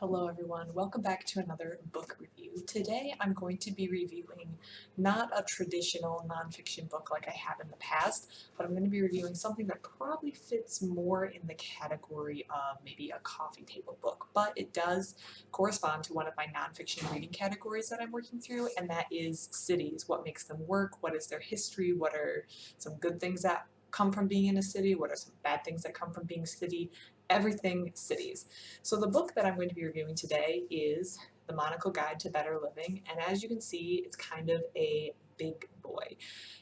Hello everyone, welcome back to another book review. Today I'm going to be reviewing not a traditional nonfiction book like I have in the past, but I'm going to be reviewing something that probably fits more in the category of maybe a coffee table book, but it does correspond to one of my nonfiction reading categories that I'm working through, and that is cities. What makes them work? What is their history? What are some good things that come from being in a city? What are some bad things that come from being a city? Everything cities. So the book that I'm going to be reviewing today is The Monocle Guide to Better Living, and as you can see, it's kind of a big boy.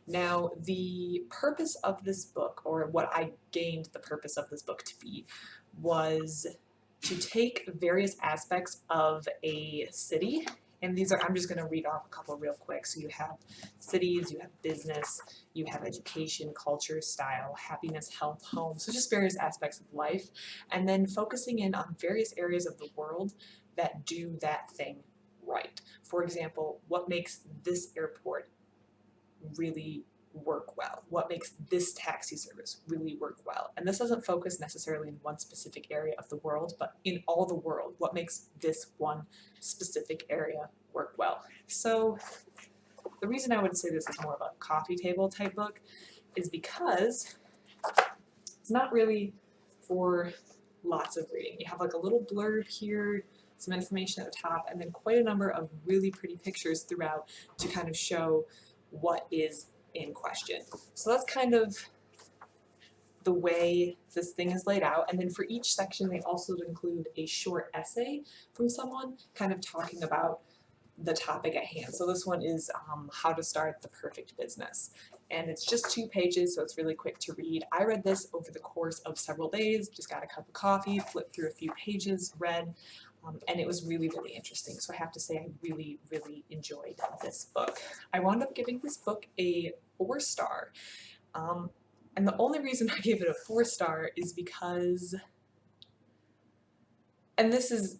Now, the purpose of this book, or what I gained the purpose of this book to be, was to take various aspects of a city, and these are, I'm just going to read off a couple real quick. So you have cities, you have business, you have education, culture, style, happiness, health, home, so just various aspects of life, and then focusing in on various areas of the world that do that thing right. For example, what makes this airport really work well? What makes this taxi service really work well? And this doesn't focus necessarily in one specific area of the world, but in all the world, what makes this one specific area work well? So the reason I would say this is more of a coffee table type book is because it's not really for lots of reading. You have like a little blurb here, some information at the top, and then quite a number of really pretty pictures throughout to kind of show what is in question. So that's kind of the way this thing is laid out, and then for each section they also include a short essay from someone kind of talking about the topic at hand. So this one is how to start the perfect business, and it's just 2 pages, so it's really quick to read. I read this over the course of several days, just got a cup of coffee, flipped through a few pages, read, and it was really, really interesting. So I have to say I really, really enjoyed this book. I wound up giving this book a 4-star, and the only reason I gave it a 4-star is because, and this is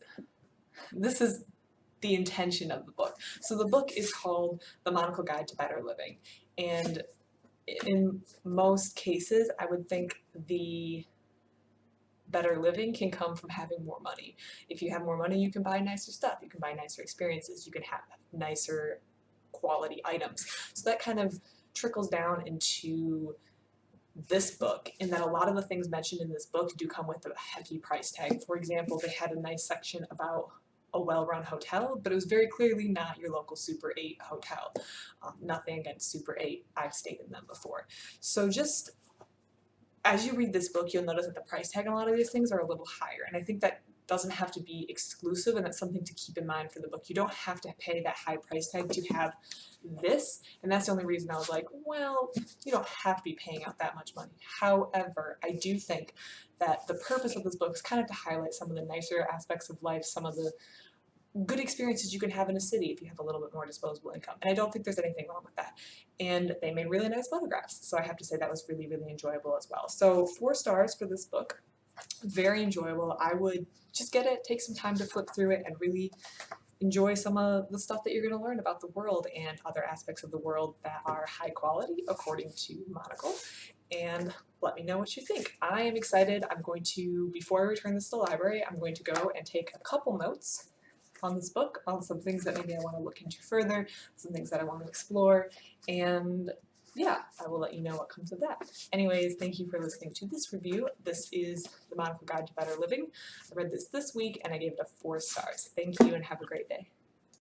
the intention of the book. So the book is called The Monocle Guide to Better Living, and in most cases I would think the better living can come from having more money. If you have more money, you can buy nicer stuff, you can buy nicer experiences, you can have nicer quality items. So that kind of trickles down into this book, in that a lot of the things mentioned in this book do come with a hefty price tag. For example, they had a nice section about a well-run hotel, but it was very clearly not your local Super 8 hotel. Nothing against Super 8, I've stayed in them before. So just as you read this book, you'll notice that the price tag on a lot of these things are a little higher, and I think that doesn't have to be exclusive, and that's something to keep in mind for the book. You don't have to pay that high price tag to have this, and that's the only reason I was like, well, you don't have to be paying out that much money. However, I do think that the purpose of this book is kind of to highlight some of the nicer aspects of life, some of the good experiences you can have in a city if you have a little bit more disposable income. And I don't think there's anything wrong with that. And they made really nice photographs, so I have to say that was really, really enjoyable as well. So 4 stars for this book. Very enjoyable. I would just get it, take some time to flip through it, and really enjoy some of the stuff that you're going to learn about the world and other aspects of the world that are high quality, according to Monocle. And let me know what you think. I am excited. I'm going to, before I return this to the library, I'm going to go and take a couple notes on this book, on some things that maybe I want to look into further, some things that I want to explore, and yeah, I will let you know what comes of that. Anyways, thank you for listening to this review. This is The Monocle Guide to Better Living. I read this week and I gave it a 4 stars. Thank you and have a great day.